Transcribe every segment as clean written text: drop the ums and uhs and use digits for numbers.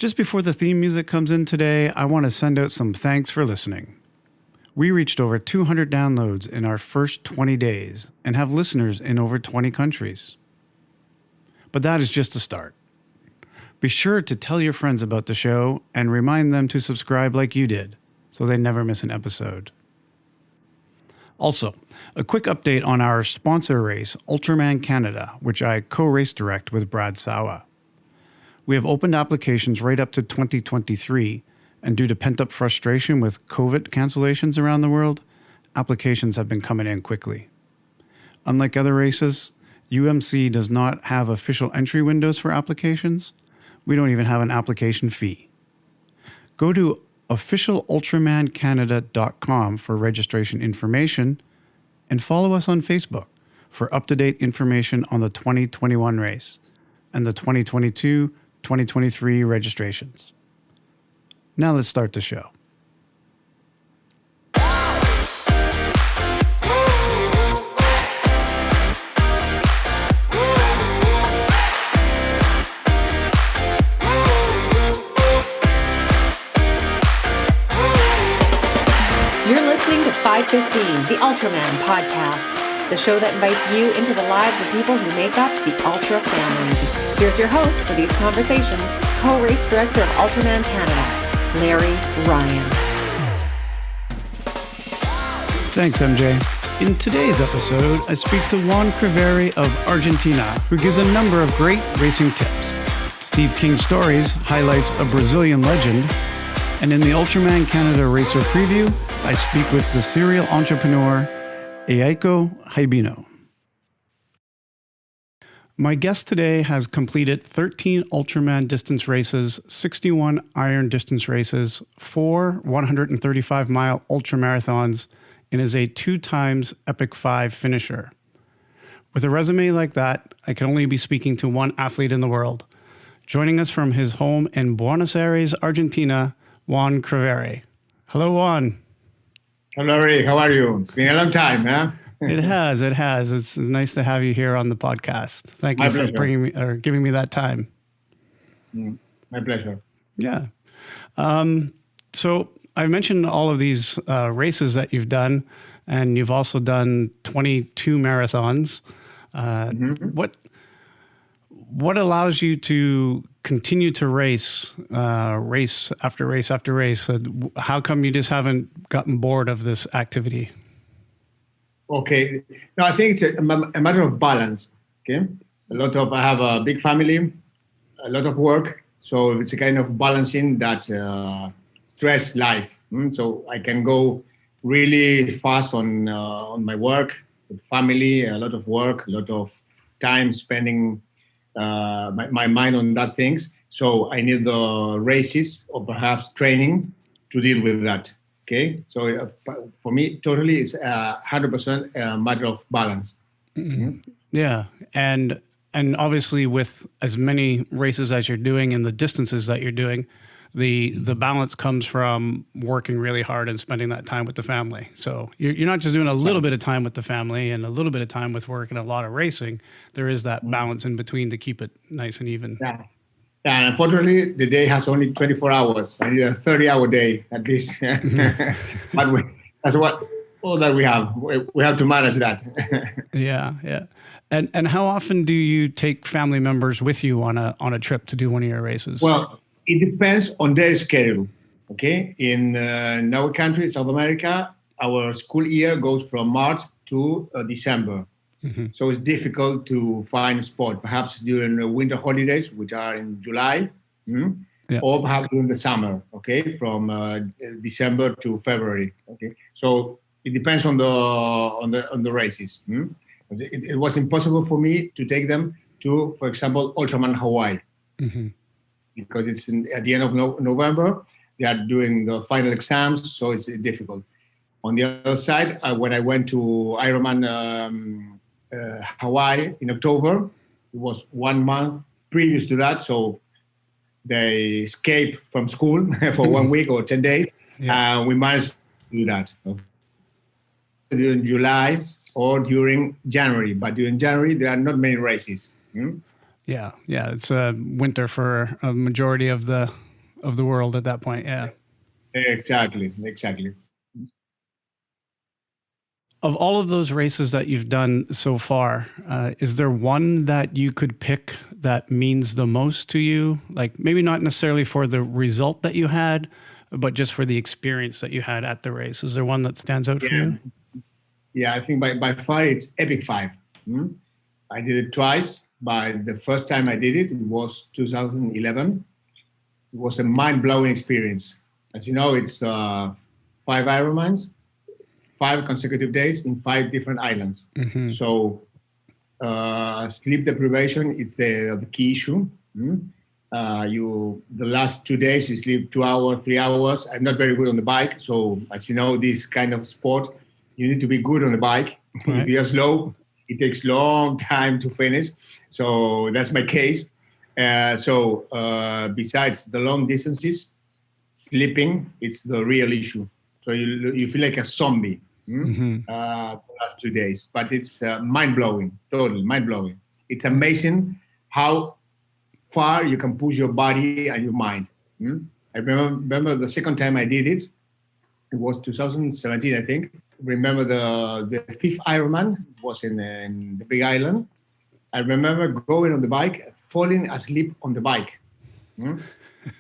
Just before the theme music comes in today, I want to send out some thanks for listening. We reached over 200 downloads in our first 20 days and have listeners in over 20 countries. But that is just a start. Be sure to tell your friends about the show and remind them to subscribe like you did, so they never miss an episode. Also, a quick update on our sponsor race, Ultraman Canada, which I co-race direct with Brad Sawa. We have opened applications right up to 2023, and due to pent-up frustration with COVID cancellations around the world, applications have been coming in quickly. Unlike other races, UMC does not have official entry windows for applications. We don't even have an application fee. Go to officialultramancanada.com for registration information and follow us on Facebook for up-to-date information on the 2021 race and the 2022-2023 registrations. Now let's start the show. You're listening to 515, the Ultraman podcast, the show that invites you into the lives of people who make up the Ultra family. Here's your host for these conversations, co-race director of Ultraman Canada, Larry Ryan. Thanks, MJ. In today's episode, I speak to Juan Craveri of Argentina, who gives a number of great racing tips. Steve King Stories highlights a Brazilian legend, and in the Ultraman Canada Racer Preview, I speak with the serial entrepreneur, Eiko Hibino. My guest today has completed 13 Ultraman distance races, 61 iron distance races, 4 135-mile ultramarathons, and is a 2-times Epic 5 finisher. With a resume like that, I can only be speaking to one athlete in the world. Joining us from his home in Buenos Aires, Argentina, Juan Craveri. Hello, Juan. Hello, Rick. How are you? It's been a long time, huh? It has. It's nice to have you here on the podcast. Thank you for giving me that time. My pleasure. Yeah. So I mentioned all of these races that you've done, and you've also done 22 marathons. What allows you to continue to race after race after race? How come you just haven't gotten bored of this activity? Okay. No, I think it's a matter of balance. Okay. I have a big family, a lot of work. So it's a kind of balancing that stress life. So I can go really fast on my work, with family, a lot of work, a lot of time spending my mind on that things. So I need the races or perhaps training to deal with that. Okay, so for me, totally, it's 100% a matter of balance. Mm-hmm. Yeah, and obviously, with as many races as you're doing and the distances that you're doing, the balance comes from working really hard and spending that time with the family. So you're not just doing a little bit of time with the family and a little bit of time with work and a lot of racing. There is that balance in between to keep it nice and even. Yeah. And unfortunately, the day has only 24 hours. I need a 30-hour day at least. But that's all that we have. We have to manage that. Yeah. And how often do you take family members with you on a trip to do one of your races? Well, it depends on their schedule. Okay, in our country, South America, our school year goes from March to December. Mm-hmm. So it's difficult to find a spot, perhaps during the winter holidays, which are in July, or perhaps during the summer, okay, from December to February. Okay, so it depends on the races. It was impossible for me to take them to, for example, Ultraman Hawaii, because it's at the end of November. They are doing the final exams, so it's difficult. On the other side, when I went to Ironman Hawaii in October, it was 1 month previous to that, so they escaped from school for 1 week or 10 days. Yeah. We managed to do that during July or during January. But during January, there are not many races. Yeah, it's winter for a majority of the of the world at that point. Yeah. Exactly. Of all of those races that you've done so far, is there one that you could pick that means the most to you? Like maybe not necessarily for the result that you had, but just for the experience that you had at the race. Is there one that stands out for you? Yeah, I think by far it's Epic 5. I did it twice. But the first time I did it was 2011. It was a mind-blowing experience. As you know, it's 5 Ironmans, 5 consecutive days in 5 different islands. So sleep deprivation is the key issue. The last 2 days you sleep 2 hours, 3 hours. I'm not very good on the bike, so as you know, this kind of sport, you need to be good on the bike. Right. If you're slow, it takes long time to finish. So that's my case. Besides the long distances, sleeping, it's the real issue. So you feel like a zombie the last 2 days. But it's mind-blowing, totally mind-blowing. It's amazing how far you can push your body and your mind. I remember the second time I did it, it was 2017, I think. Remember the 5th Ironman was in the Big Island. I remember going on the bike, falling asleep on the bike.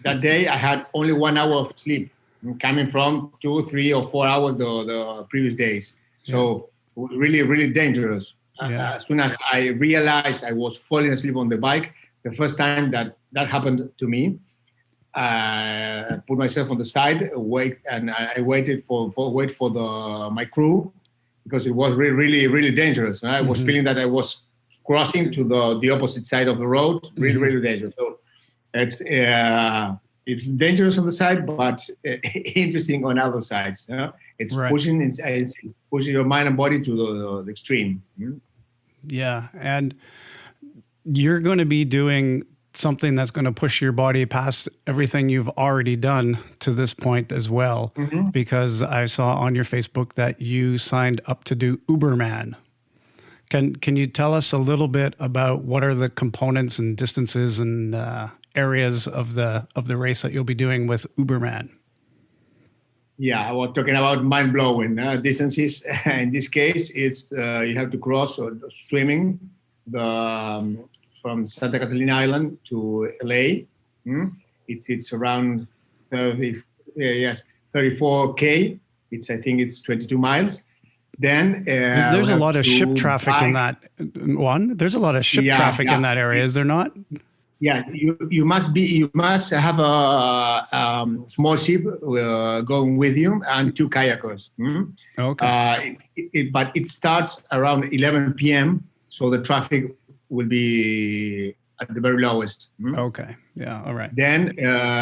That day I had only 1 hour of sleep, coming from 2, 3, or 4 hours the previous days. So it was really, really dangerous. As soon as I realized I was falling asleep on the bike, the first time that happened to me, I put myself on the side, and I waited for my crew, because it was really, really, really dangerous. I was feeling that I was crossing to the opposite side of the road, really, really dangerous. So it's dangerous on the side, but interesting on other sides. It's right. It's pushing your mind and body to the extreme. Yeah, and you're going to be doing something that's going to push your body past everything you've already done to this point as well, because I saw on your Facebook that you signed up to do Uberman. Can you tell us a little bit about what are the components and distances and areas of the race that you'll be doing with Uberman? Yeah, I was talking about mind-blowing distances. In this case, it's you have to cross swimming from Santa Catalina Island to LA. It's around 34K. I think it's 22 miles. Then there's a lot of ship traffic in that one. There's a lot of ship traffic in that area, is there not? Yeah, you must have a small ship going with you and 2 kayakers. Okay. But it starts around 11 p.m. So the traffic will be at the very lowest. Okay. Yeah. All right. Then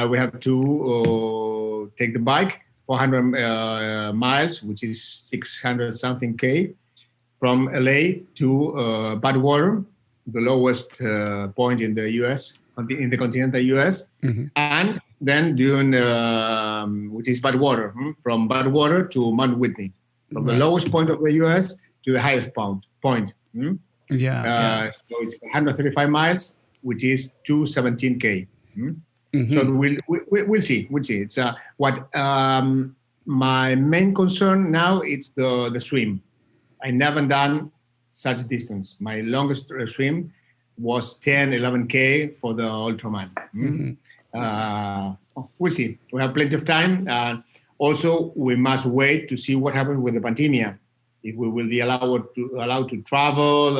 we have to take the bike 400 miles, which is 600 something K, from LA to Badwater, the lowest point in the US, in the continental US, and then doing which is Badwater, from Badwater to Mount Whitney, from the lowest point of the US to the highest point. So it's 135 miles, which is 217K. So we'll see. It's what my main concern now is the swim. I never done such distance. My longest swim was 11K for the Ultraman. We'll see. We have plenty of time. Also, we must wait to see what happens with the pandemia. If we will be allowed to travel,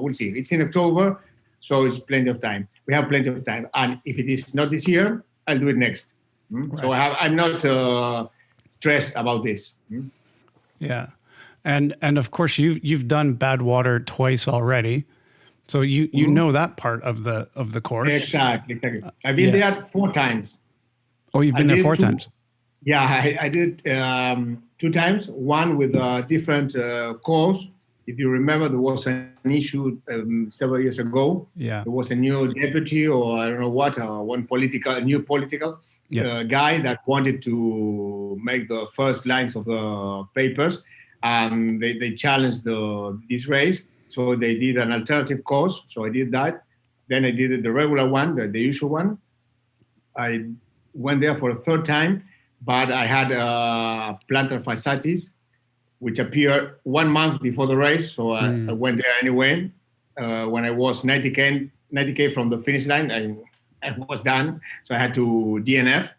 we'll see. It's in October, so it's plenty of time. We have plenty of time, and if it is not this year, I'll do it next. Right. So I'm not stressed about this. Yeah, and of course you've done Badwater twice already, so you know that part of the course. Exactly. I've been there 4 times. Oh, you've been there 4 times. Yeah, I did 2 times. One with a different cause. If you remember, there was an issue several years ago. Yeah, there was a new deputy, or I don't know what, new political guy that wanted to make the first lines of the papers, and they challenged this race. So they did an alternative course. So I did that. Then I did the regular one, the usual one. I went there for a third time, but I had plantar fasciitis, which appeared 1 month before the race. So I went there anyway. When I was 90K from the finish line, I was done. So I had to DNF.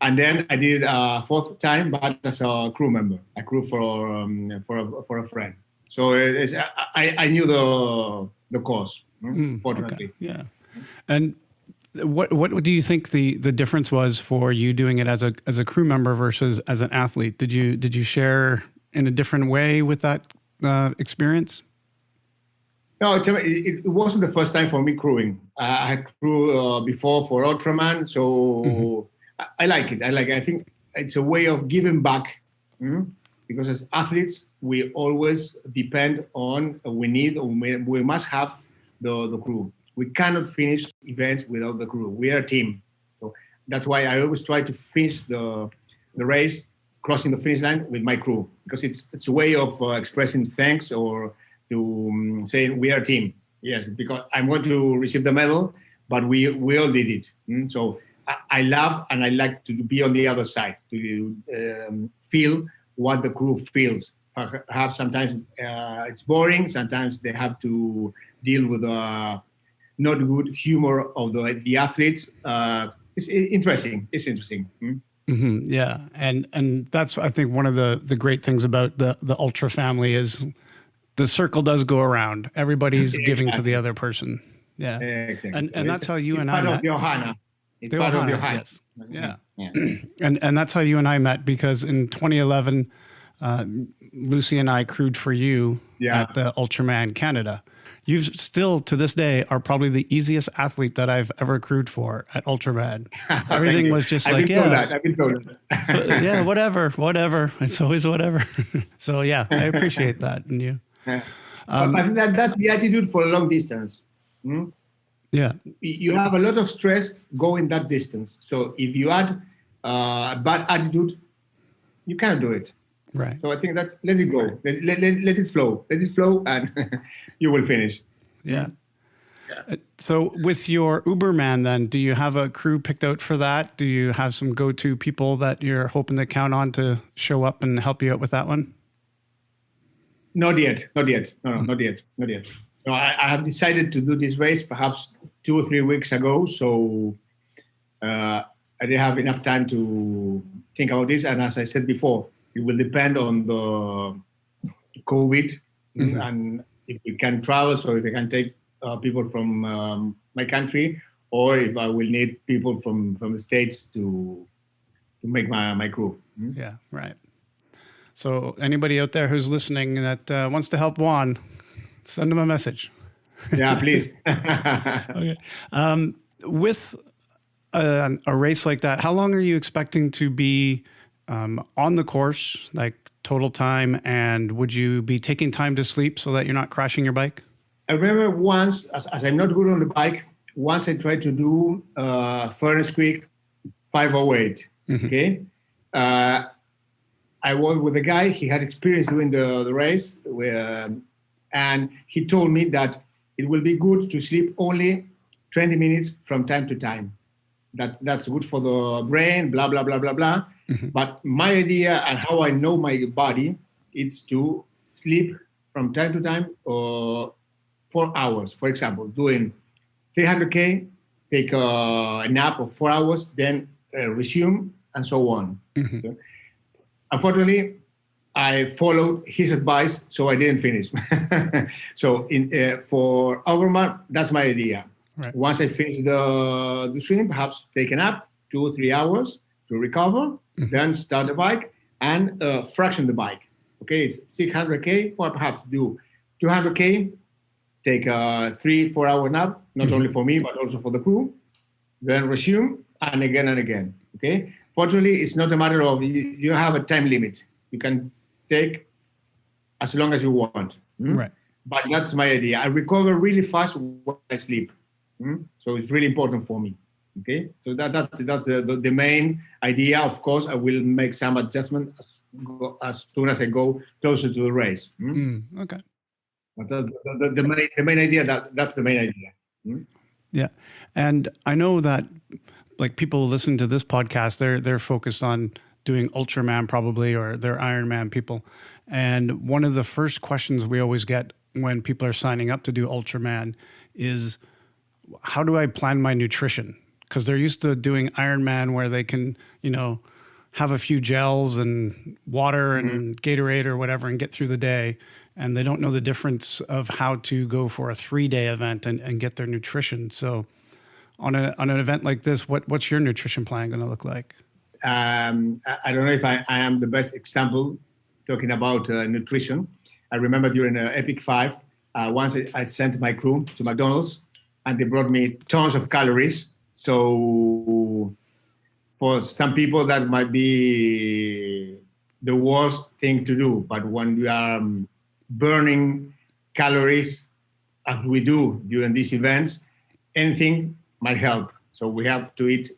And then I did a fourth time, but as a crew member. I crew for a friend. So I knew the course, fortunately. Okay. Yeah. And what do you think the difference was for you doing it as a crew member versus as an athlete? Did you share in a different way with that experience? No, it wasn't the first time for me crewing. I had crew before for Ultraman, so I like it. I think it's a way of giving back, because as athletes, we always depend on, we must have the crew. We cannot finish events without the crew. We are a team. So that's why I always try to finish the race, crossing the finish line with my crew, because it's a way of expressing thanks or to say we are a team. Yes, because I'm going to receive the medal, but we all did it. So I love and I like to be on the other side, to feel what the crew feels. Perhaps sometimes it's boring. Sometimes they have to deal with not good humor of the athletes. It's interesting. It's interesting. Yeah, and that's, I think, one of the great things about the Ultra family is the circle does go around. Everybody's giving to the other person. Yeah, exactly. And that's how you and I met. Part of Johanna. It's part of Johanna. Yes. Yeah. And that's how you and I met, because in 2011, Lucy and I crewed for you at the Ultraman Canada. You still, to this day, are probably the easiest athlete that I've ever crewed for at Ultraman. Everything was just I've been told that. So, yeah, whatever. It's always whatever. So yeah, I appreciate that in you. But I think that's the attitude for a long distance. Yeah. You have a lot of stress going that distance. So if you add a bad attitude, you can't do it. Right. So I think that's, let it go. Let it flow. Let it flow, and you will finish. Yeah. So with your Uberman, then, do you have a crew picked out for that? Do you have some go-to people that you're hoping to count on to show up and help you out with that one? Not yet. No, not yet. So I have decided to do this race perhaps 2 or 3 weeks ago. So I didn't have enough time to think about this. And as I said before, it will depend on the COVID and if we can travel, so if I can take people from my country, or if I will need people from the States to make my crew. Yeah, right. So anybody out there who's listening that wants to help Juan, send him a message. Yeah, please. Okay. With a race like that, how long are you expecting to be on the course, like total time? And would you be taking time to sleep so that you're not crashing your bike? I remember once, as I'm not good on the bike, once I tried to do Furnace Creek 508. Okay. I was with a guy, he had experience doing the race, and he told me that it will be good to sleep only 20 minutes from time to time. That's good for the brain, blah, blah, blah, blah, blah. But my idea and how I know my body is to sleep from time to time 4 hours. For example, doing 300K, take a nap of 4 hours, then resume, and so on. So, unfortunately, I followed his advice, so I didn't finish. So for Uberman, that's my idea. Right. Once I finish the swim, perhaps take a nap, 2 or 3 hours to recover, then start the bike and fraction the bike. Okay, it's 600K, or perhaps do 200K, take a 3-4 hour nap, not only for me, but also for the crew, then resume, and again. Okay, fortunately, it's not a matter of, you have a time limit. You can take as long as you want. Right. But that's my idea. I recover really fast when I sleep. So it's really important for me. Okay, so that's the main idea. Of course, I will make some adjustment as soon as I go closer to the race. Okay. But the main idea, that's the main idea. Yeah, and I know that like people listening to this podcast, they're focused on doing Ultraman probably, or they're Ironman people. And one of the first questions we always get when people are signing up to do Ultraman is, how do I plan my nutrition? Because they're used to doing Ironman where they can, have a few gels and water and Gatorade or whatever and get through the day. And they don't know the difference of how to go for a 3-day event and get their nutrition. So on an event like this, what's your nutrition plan going to look like? I don't know if I am the best example talking about nutrition. I remember during Epic 5, once I sent my crew to McDonald's and they brought me tons of calories. So for some people, that might be the worst thing to do. But when you are burning calories, as we do during these events, anything might help. So we have to eat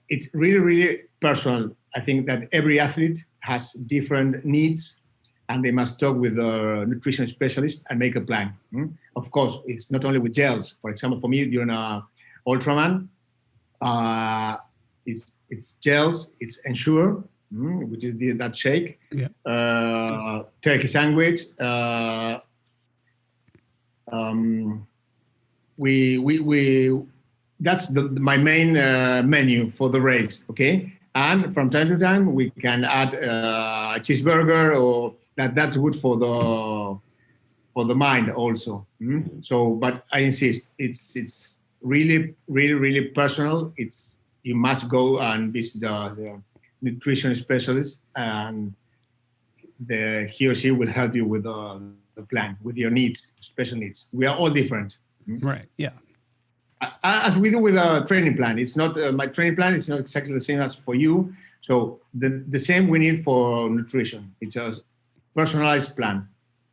it's really, really personal. I think that every athlete has different needs, and they must talk with a nutrition specialist and make a plan. Of course, it's not only with gels. For example, for me, during Ultraman, it's gels, it's Ensure, which is that shake, turkey sandwich. We that's my main menu for the race. Okay, and from time to time we can add a cheeseburger, or that's good for the mind also. So, but I insist, it's really, really, really personal. You must go and visit the nutrition specialist, and he or she will help you with the plan, with your needs, special needs. We are all different. Right. Yeah. As we do with a training plan. It's not my training plan is not exactly the same as for you. So the same we need for nutrition. It's a personalized plan.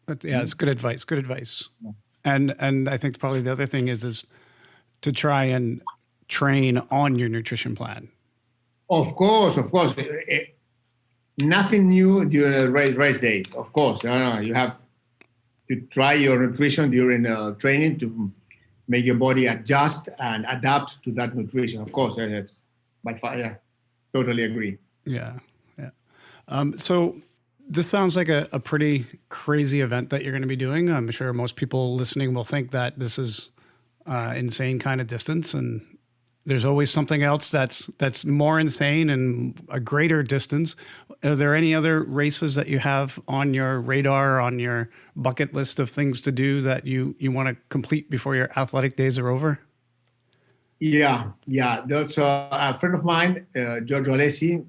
But yeah, it's good advice. Good advice. Yeah. And I think probably the other thing is to try and train on your nutrition plan. Of course. Nothing new during race day. Of course, no. You have to try your nutrition during training to make your body adjust and adapt to that nutrition. Of course, that's by far. Yeah, totally agree. Yeah. So this sounds like a pretty crazy event that you're going to be doing. I'm sure most people listening will think that this is insane kind of distance, and there's always something else that's more insane and a greater distance. Are there any other races that you have on your radar, on your bucket list of things to do that you want to complete before your athletic days are over? Yeah. That's a friend of mine, Giorgio Alessi,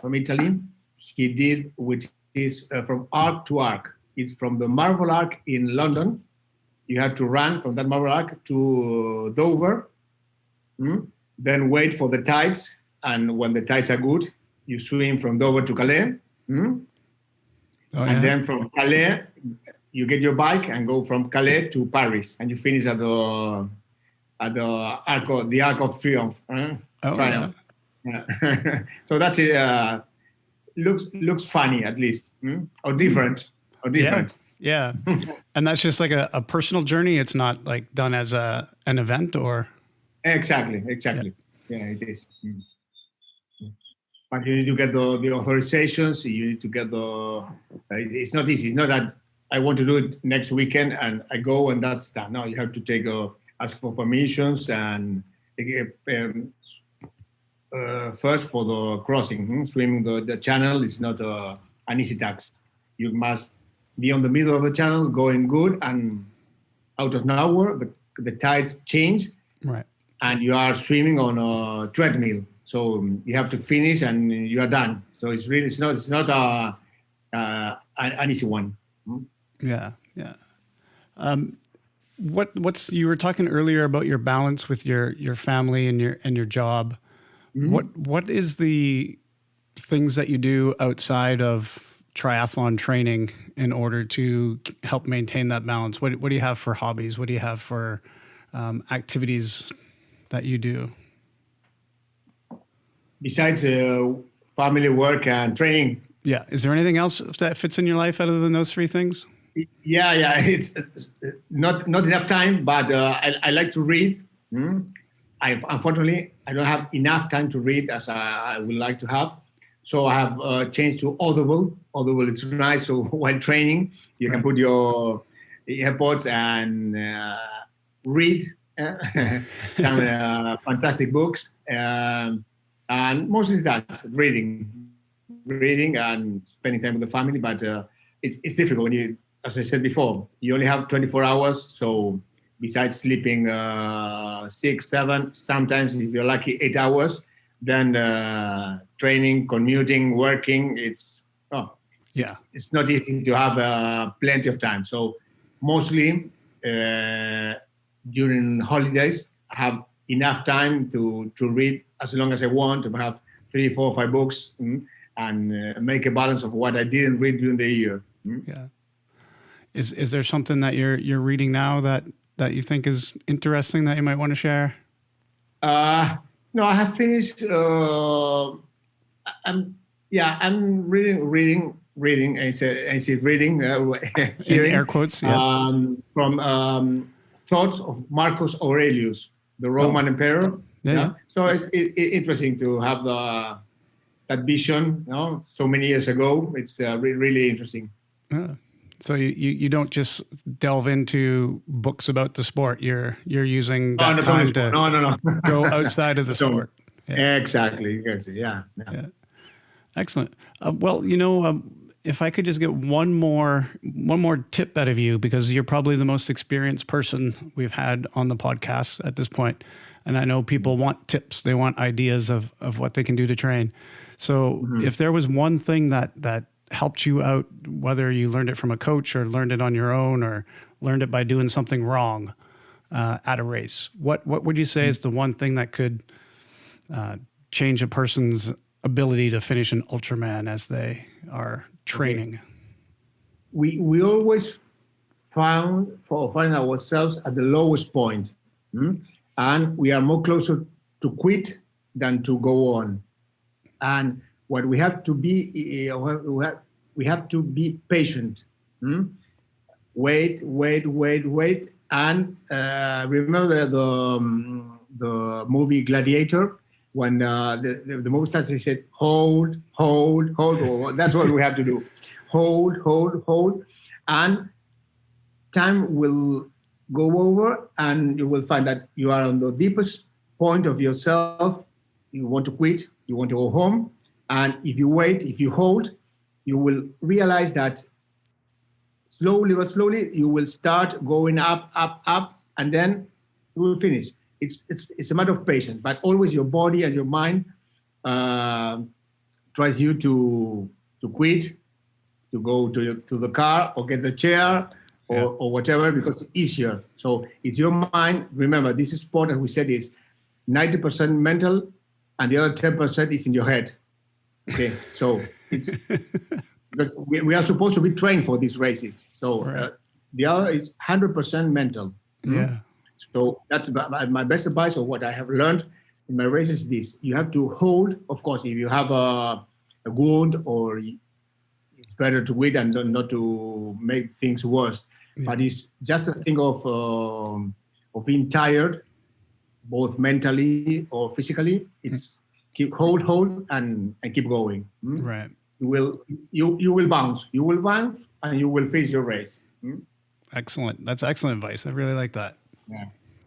from Italy. He did, which is from arc to arc. It's from the Marble Arc in London. You have to run from that Marble Arc to Dover. Then wait for the tides, and when the tides are good, you swim from Dover to Calais. And then from Calais, you get your bike and go from Calais to Paris, and you finish at the Arc of Triumph. Triumph. Yeah. So that's it. Looks funny, at least, or different. Yeah. And that's just like a personal journey. It's not like done as an event, or. Exactly. Yeah, it is. But you need to get the authorizations. You need to get it's not easy. It's not that I want to do it next weekend and I go and that's done. No, you have to ask for permissions and first for the crossing. Swimming the channel is not an easy task. You must be on the middle of the channel, going good, and out of nowhere the tides change. Right. And you are swimming on a treadmill, so you have to finish and you are done. So it's not an easy one. Yeah. You were talking earlier about your balance with your family and your job. What is the things that you do outside of triathlon training in order to help maintain that balance? What do you have for hobbies? What do you have for activities that you do? Besides family, work, and training. Yeah. Is there anything else that fits in your life other than those three things? Yeah. It's not enough time, but I like to read. unfortunately, I don't have enough time to read as I would like to have. So I have changed to Audible. Audible is nice. So while training, you can put your AirPods and read some fantastic books. And mostly that, reading and spending time with the family. But it's difficult when you, as I said before, you only have 24 hours. So besides sleeping 6, 7, sometimes if you're lucky, 8 hours, then training, commuting, working, it's not easy to have plenty of time. So mostly during holidays, I have enough time to read as long as I want, to have 3, 4, 5 books, and make a balance of what I didn't read during the year. Yeah. Is there something that you're reading now that you think is interesting that you might want to share? No, I have finished. I'm reading. I say reading. In air quotes, yes. From Thoughts of Marcus Aurelius, the Roman emperor. Yeah. So it's interesting to have that vision. So many years ago. It's really interesting. So you don't just delve into books about the sport. You're using that time to go outside of the sport. Yeah. Exactly. Yeah. Excellent. Well, if I could just get one more tip out of you, because you're probably the most experienced person we've had on the podcast at this point, and I know people want tips. They want ideas of what they can do to train. So if there was one thing that helped you out, whether you learned it from a coach or learned it on your own or learned it by doing something wrong at a race, what would you say is the one thing that could change a person's ability to finish an Ultraman as they are training? We always find ourselves at the lowest point, and we are more closer to quit than to go on. And what we have to be, we have to be patient. Wait, and remember the movie Gladiator. When the movie starts, he said, hold. That's what we have to do. Hold. And time will go over and you will find that you are on the deepest point of yourself. You want to quit, you want to go home. And if you wait, if you hold, you will realize that slowly but slowly, you will start going up, and then you will finish. It's a matter of patience, but always your body and your mind tries you to quit, to go to the car or get the chair or whatever, because it's easier. So it's your mind. Remember, this sport, as we said, is 90% mental, and the other 10% is in your head. Okay, so it's because we are supposed to be trained for these races. So the other is 100% mental. Yeah. So that's my best advice, or what I have learned in my races is this. You have to hold. Of course, if you have a wound, or it's better to wait and not to make things worse. Yeah. But it's just a thing of being tired, both mentally or physically. It's keep hold and keep going. Right. You will bounce. You will bounce and you will finish your race. Excellent. That's excellent advice. I really like that.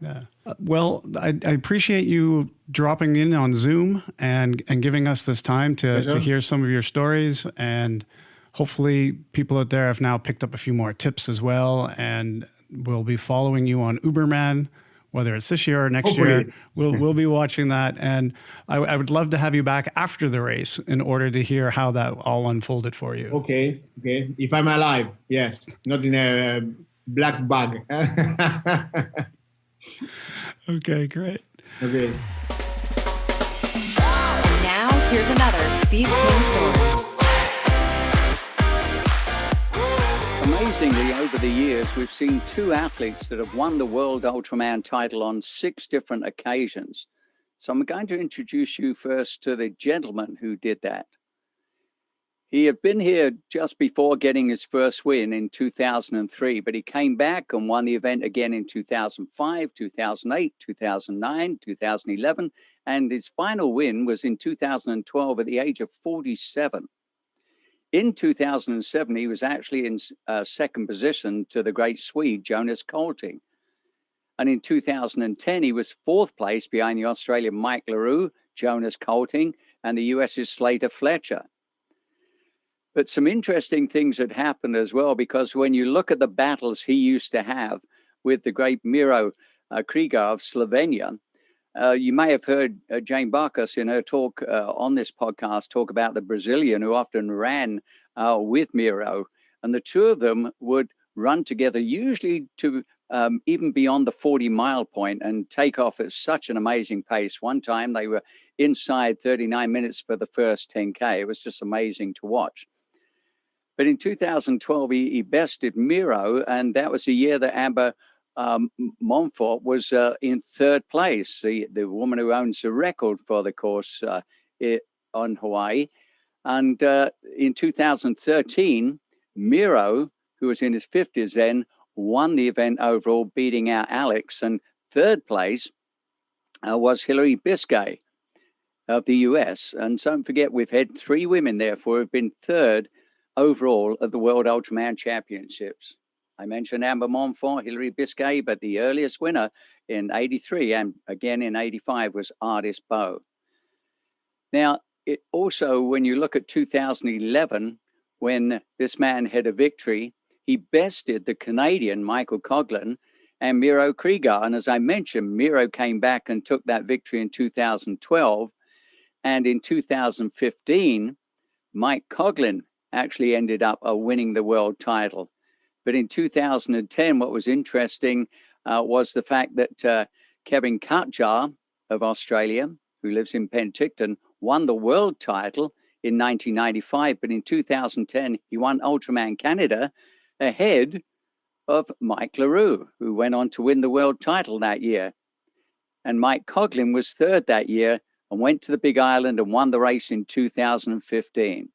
Yeah. Well, I appreciate you dropping in on Zoom and giving us this time to hear some of your stories, and hopefully people out there have now picked up a few more tips as well, and we'll be following you on Uberman, whether it's this year or next year. We'll be watching that, and I would love to have you back after the race in order to hear how that all unfolded for you. Okay. If I'm alive, yes, not in a black bag. Okay, great. Okay. And now here's another Steve King story. Amazingly, over the years, we've seen 2 athletes that have won the World Ultraman title on 6 different occasions. So I'm going to introduce you first to the gentleman who did that. He had been here just before getting his first win in 2003, but he came back and won the event again in 2005, 2008, 2009, 2011, and his final win was in 2012 at the age of 47. In 2007, he was actually in second position to the great Swede, Jonas Kolting. And in 2010, he was fourth place behind the Australian Mike LaRue, Jonas Kolting, and the US's Slater Fletcher. But some interesting things had happened as well, because when you look at the battles he used to have with the great Miro Krieger of Slovenia, you may have heard Jane Barkas in her talk on this podcast talk about the Brazilian who often ran with Miro. And the two of them would run together, usually to even beyond the 40-mile point, and take off at such an amazing pace. One time they were inside 39 minutes for the first 10K. It was just amazing to watch. But in 2012, he bested Miro, and that was the year that Amber Montfort was in third place, the woman who owns the record for the course on Hawaii. And in 2013, Miro, who was in his 50s then, won the event overall, beating out Alex. And third place was Hilary Biscay of the US. And don't forget, we've had 3 women, therefore, who've been third overall at the World Ultraman Championships. I mentioned Amber Montfort, Hilary Biscay, but the earliest winner in 83 and again in 85 was Ardis Bowe. Now, it also, when you look at 2011, when this man had a victory, he bested the Canadian Michael Coughlin and Miro Krieger. And as I mentioned, Miro came back and took that victory in 2012. And in 2015, Mike Coughlin actually ended up winning the world title. But in 2010, what was interesting was the fact that Kevin Katjar of Australia, who lives in Penticton, won the world title in 1995. But in 2010, he won Ultraman Canada ahead of Mike LaRue, who went on to win the world title that year. And Mike Coughlin was third that year and went to the Big Island and won the race in 2015.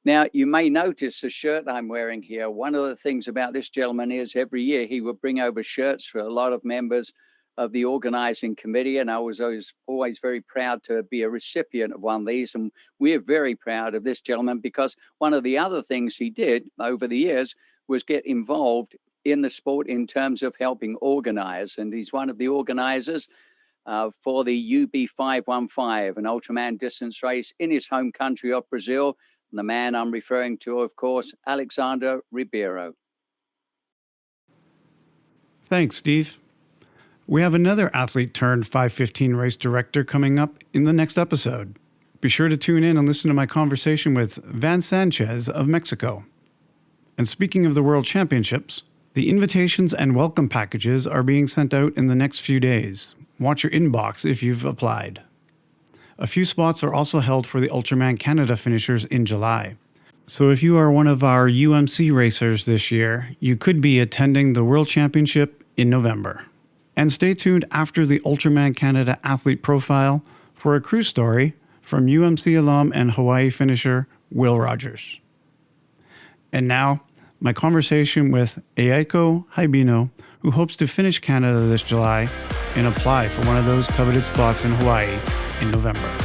Now, you may notice the shirt I'm wearing here. One of the things about this gentleman is every year he would bring over shirts for a lot of members of the organizing committee. And I was always very proud to be a recipient of one of these. And we're very proud of this gentleman because one of the other things he did over the years was get involved in the sport in terms of helping organize. And he's one of the organizers for the UB515, an Ultraman distance race in his home country of Brazil. And the man I'm referring to, of course, Alexandre Ribeiro. Thanks, Steve. We have another athlete turned 515 race director coming up in the next episode. Be sure to tune in and listen to my conversation with Van Sanchez of Mexico. And speaking of the World Championships, the invitations and welcome packages are being sent out in the next few days. Watch your inbox if you've applied. A few spots are also held for the Ultraman Canada finishers in July. So if you are one of our UMC racers this year, you could be attending the World Championship in November. And stay tuned after the Ultraman Canada athlete profile for a crew story from UMC alum and Hawaii finisher Will Rogers. And now, my conversation with Eiko Hibino, who hopes to finish Canada this July and apply for one of those coveted spots in Hawaii in November.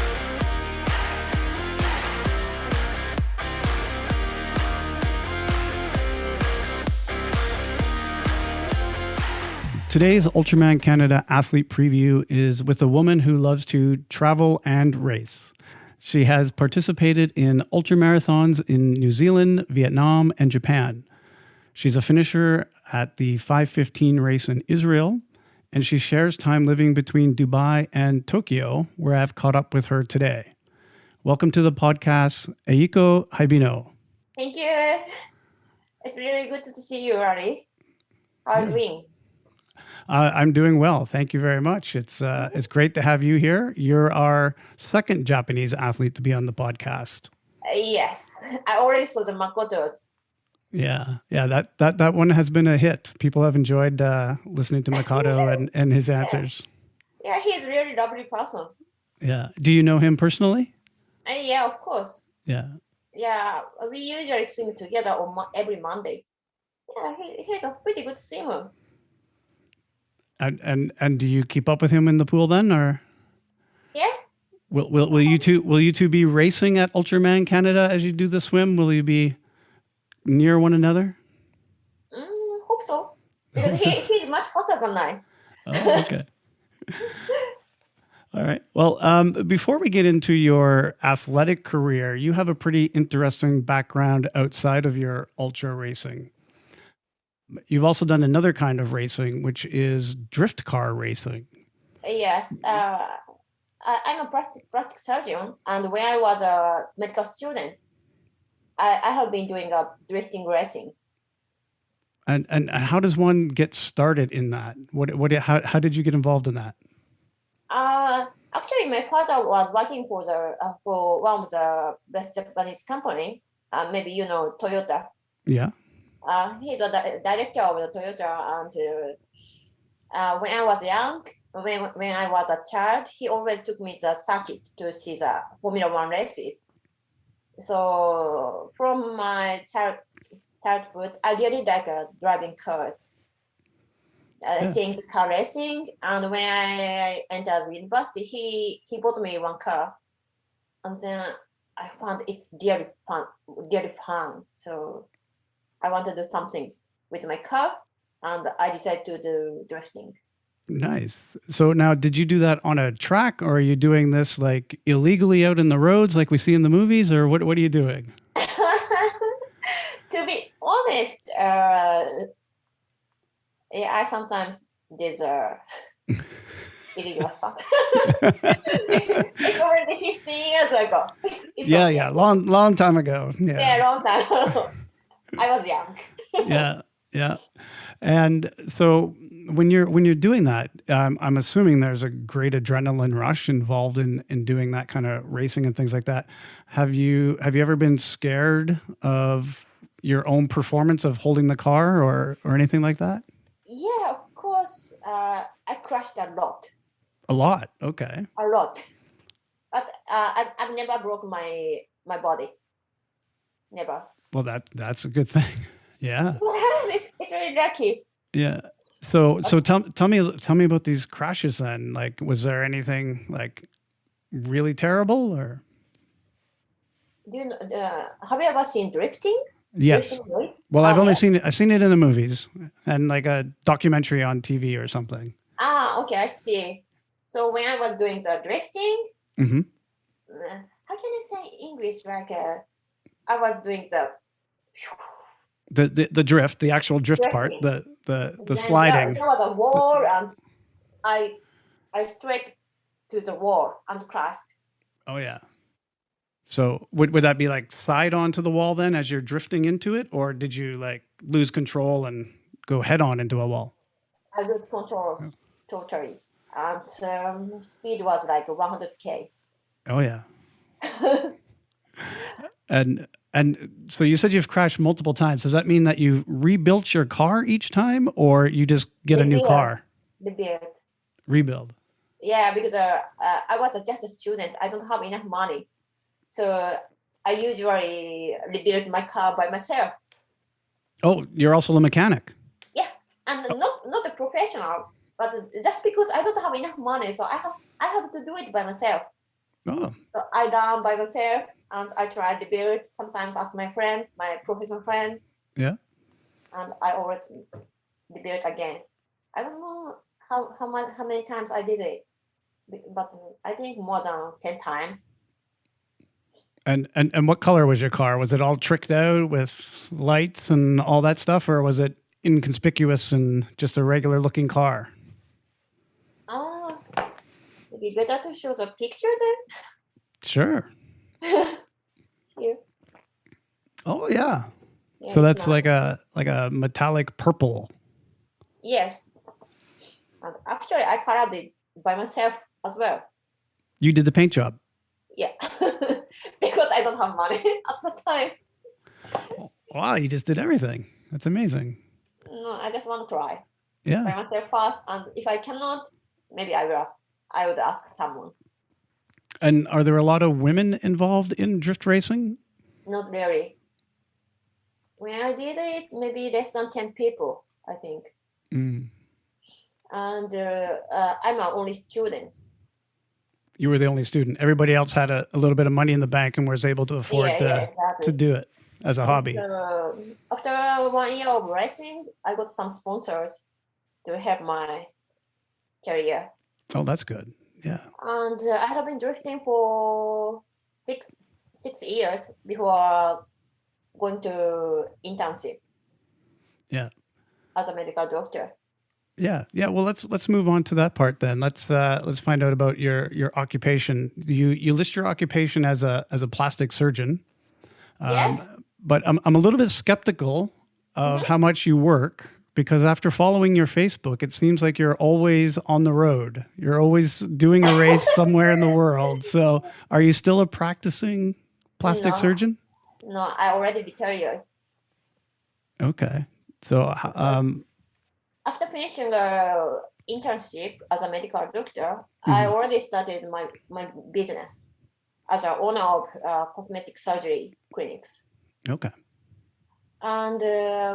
Today's Ultraman Canada athlete preview is with a woman who loves to travel and race. She has participated in ultramarathons in New Zealand, Vietnam, and Japan. She's a finisher at the 515 race in Israel, and she shares time living between Dubai and Tokyo, where I've caught up with her today. Welcome to the podcast, Eiko Hibino. Thank you. It's really good to see you, Ari. How are you doing? I'm doing well. Thank you very much. It's great to have you here. You're our second Japanese athlete to be on the podcast. Yes, I already saw the Makoto's. Yeah. That one has been a hit. People have enjoyed listening to Makoto and his answers. Yeah, he's a really lovely person. Yeah. Do you know him personally? Yeah, of course. Yeah. Yeah, we usually swim together on every Monday. Yeah, he's a pretty good swimmer. And do you keep up with him in the pool then, or Yeah. will you two be racing at Ultraman Canada as you do the swim? Will you be near one another? Hope so. Because he's much faster than I. Oh, okay. All right. Well, before we get into your athletic career, you have a pretty interesting background outside of your ultra racing. You've also done another kind of racing, which is drift car racing. Yes. I'm a plastic surgeon, and when I was a medical student, I have been doing a drifting racing. And how does one get started in that? How did you get involved in that? Actually, my father was working for one of the best Japanese company. Maybe you know Toyota. Yeah. He's a director of the Toyota, and when I was young, when I was a child, he always took me to the circuit to see the Formula One races. So from my childhood, I really like driving cars. Seeing the car racing, and when I entered the university, he bought me one car, and then I found it's really fun. So I want to do something with my car, and I decided to do drifting. Nice. So now, did you do that on a track, or are you doing this like illegally out in the roads, like we see in the movies, or what are you doing? To be honest, yeah, I sometimes did illegal stuff. It's already 15 years ago. Yeah, long time ago. Yeah, long time ago. I was young. Yeah. And so when you're doing that, I'm assuming there's a great adrenaline rush involved in doing that kind of racing and things like that. Have you ever been scared of your own performance of holding the car or anything like that? Yeah, of course. I crashed a lot. A lot. Okay. A lot. But I've never broke my body. Never. Well, that's a good thing. Yeah. It's really lucky. Yeah. So tell me about these crashes then. Like, was there anything like really terrible or? Do you know, have you ever seen drifting? Yes. Drifting, Well, I've seen it in the movies and like a documentary on TV or something. Okay, I see. So when I was doing the drifting, how can I say English? Like I was doing the drift, the actual drift part, the sliding. There was a wall, and I straight to the wall and crashed. Oh yeah. So would that be like side onto the wall then as you're drifting into it, or did you like lose control and go head on into a wall? I lose control totally, and speed was like 100k. Oh yeah. And so you said you've crashed multiple times. Does that mean that you rebuilt your car each time, or you just get a new car? Rebuild. Yeah, because I was just a student. I don't have enough money. So I usually rebuild my car by myself. Oh, you're also a mechanic. Yeah, and not a professional, but just because I don't have enough money, so I have to do it by myself. Oh. So I learn by myself, and I try to build. Sometimes ask my friend, my professional friend. Yeah. And I always rebuild again. I don't know how many times I did it, but I think more than 10 times. And what color was your car? Was it all tricked out with lights and all that stuff, or was it inconspicuous and just a regular looking car? Maybe better to show the picture then. Sure. Here. Oh yeah. So that's like a metallic purple. Yes. And actually, I colored it by myself as well. You did the paint job. Yeah. Because I don't have money at the time. Wow, you just did everything. That's amazing. No, I just want to try. Yeah. By myself first, and if I cannot, maybe I would ask someone. And are there a lot of women involved in drift racing? not really. When I did it, maybe less than 10 people, I think. Mm. And I'm an only student. You were the only student. Everybody else had a little bit of money in the bank and was able to afford Exactly. to do it as a hobby. After 1 year of racing, I got some sponsors to help my career. Oh, that's good. Yeah. And I have been drifting for six years before going to internship. Yeah. As a medical doctor. Yeah. Well, let's move on to that part then. Let's find out about your occupation. You list your occupation as a plastic surgeon. Yes. But I'm a little bit skeptical of how much you work, because after following your Facebook, it seems like you're always on the road. You're always doing a race somewhere in the world. So, are you still a practicing plastic surgeon? No, I already retired. Okay. So, after finishing the internship as a medical doctor, I already started my business as an owner of cosmetic surgery clinics. Okay. And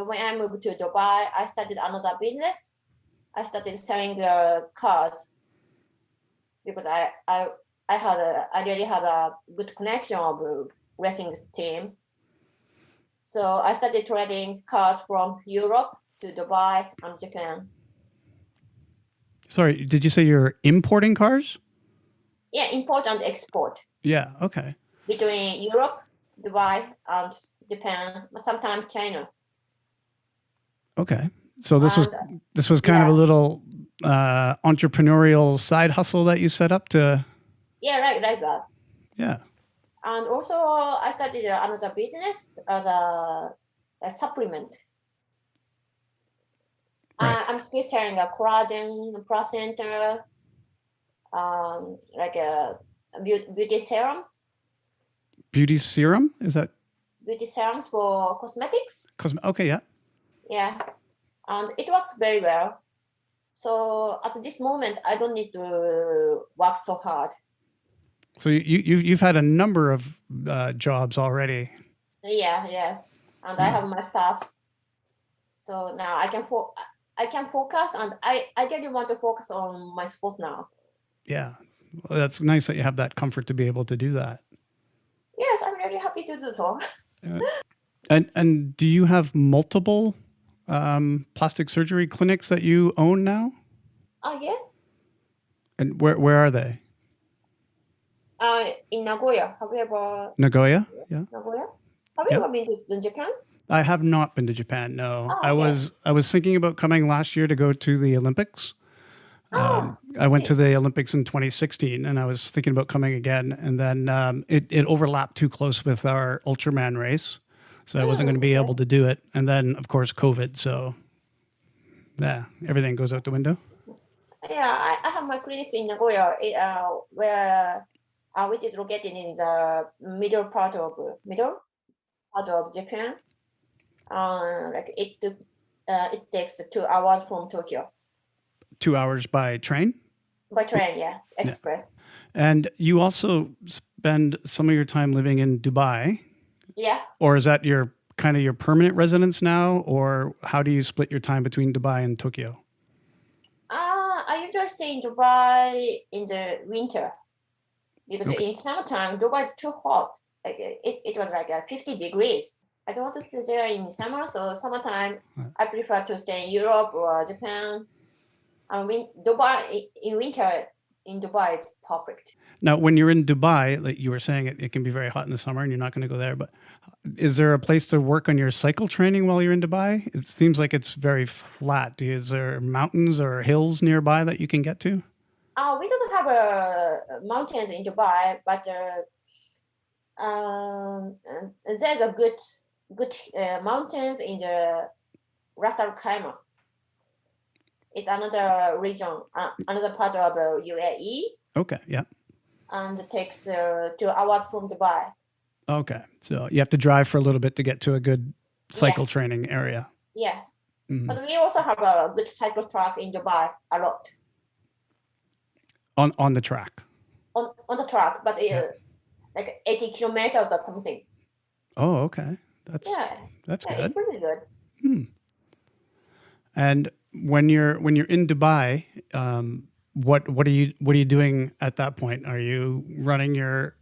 when I moved to Dubai, I started another business. I started selling cars because I really had a good connection of racing teams. So I started trading cars from Europe to Dubai and Japan. Sorry, did you say you're importing cars? Yeah, import and export. Yeah, okay. Between Europe, Dubai, and Japan, sometimes China. Okay. So this was kind of a little entrepreneurial side hustle that you set up to. Yeah, right, like that. Yeah. And also, I started another business as a supplement. Right. I'm still selling a collagen, placenta, like a beauty serums. Beauty serum? Is that? Beauty serums for cosmetics. Okay, yeah. Yeah, and it works very well. So at this moment, I don't need to work so hard. So you've had a number of jobs already. Yeah, yes, and I have my staffs. So now I can focus, and I really want to focus on my sports now. Yeah, well, that's nice that you have that comfort to be able to do that. Yes, I'm really happy to do so. And do you have multiple plastic surgery clinics that you own now? Oh, yeah. And where are they? In Nagoya. Have you ever? Nagoya? Yeah. Nagoya. Have you ever been to Japan? I have not been to Japan. No, oh, I was thinking about coming last year to go to the Olympics. I went to the Olympics in 2016, and I was thinking about coming again. And then it overlapped too close with our Ultraman race, so I wasn't going to be able to do it. And then, of course, COVID. So, yeah, everything goes out the window. Yeah, I have my clinics in Nagoya, which is located in the middle part of Japan. Like it takes 2 hours from Tokyo. 2 hours by train? By train, yeah, express. Yeah. And you also spend some of your time living in Dubai. Yeah. Or is that your permanent residence now, or how do you split your time between Dubai and Tokyo? I usually stay in Dubai in the winter because in summertime Dubai is too hot. Like it was like 50 degrees. I don't want to stay there in summer, so summertime I prefer to stay in Europe or Japan. Dubai in winter in Dubai is perfect. Now, when you're in Dubai, like you were saying, it can be very hot in the summer, and you're not going to go there. But is there a place to work on your cycle training while you're in Dubai? It seems like it's very flat. Is there mountains or hills nearby that you can get to? We don't have mountains in Dubai, but there's a good mountains in the Ras Al Khaimah. It's another region, another part of UAE. Okay, yeah. And it takes 2 hours from Dubai. Okay, so you have to drive for a little bit to get to a good cycle training area. Yes, but we also have a good cycle track in Dubai, a lot. On the track? On the track, but like 80 kilometers or something. Oh, okay. That's Yeah, good. it's really good. And when you're in Dubai, what are you doing at that point? Are you running your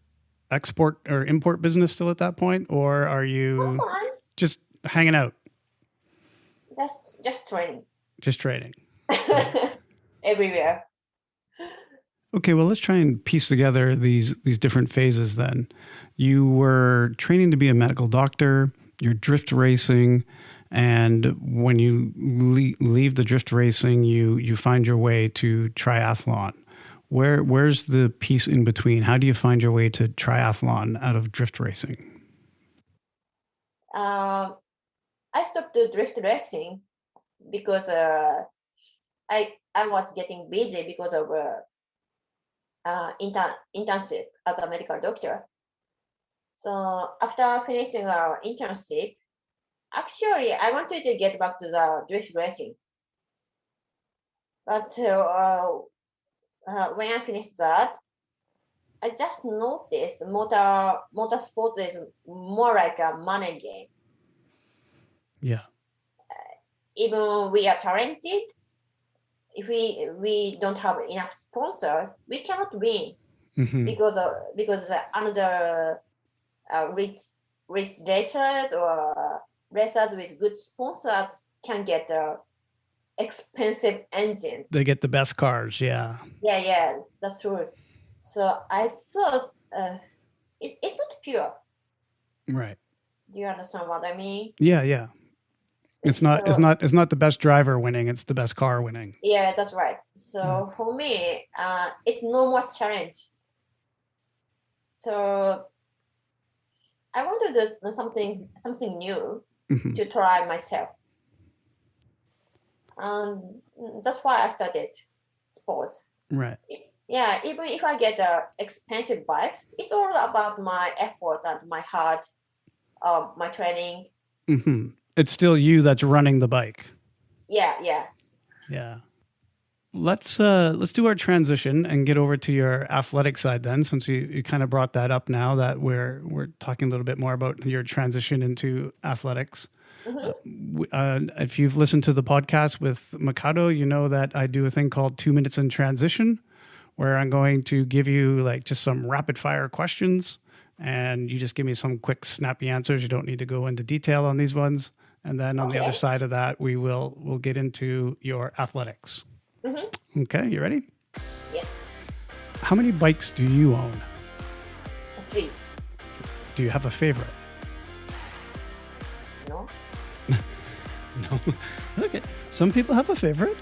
export or import business still at that point, or are you Sometimes just hanging out, just training just trading? everywhere. Okay, well, let's try and piece together these different phases then. You were training to be a medical doctor, you're drift racing, and when you leave the drift racing, you find your way to triathlon. Where's the piece in between? How do you find your way to triathlon out of drift racing? I stopped the drift racing because I was getting busy because of internship as a medical doctor. So after finishing our internship, actually I wanted to get back to the drift racing, but when I finished that, I just noticed motorsports is more like a money game. Yeah. Even we are talented, if we don't have enough sponsors, we cannot win because another rich racers or racers with good sponsors can get expensive engines. They get the best cars, yeah. Yeah, that's true. So I thought it's not pure. Right. Do you understand what I mean? Yeah. It's not the best driver winning, it's the best car winning. Yeah, that's right. So for me, it's no more challenge. So I want to do something new to try myself. And that's why I started sports. Right. Yeah, even if I get expensive bikes, it's all about my efforts and my heart, my training. It's still you that's running the bike. Yes. Yeah. Let's do our transition and get over to your athletic side then, since you kind of brought that up now that we're talking a little bit more about your transition into athletics. If you've listened to the podcast with Mikado, you know that I do a thing called 2 minutes in transition, where I'm going to give you like just some rapid fire questions and you just give me some quick snappy answers. You don't need to go into detail on these ones. And then on the other side of that, we'll get into your athletics. Okay, you ready? Yeah. How many bikes do you own? 3. Do you have a favorite? No. No. Okay. Some people have a favorite.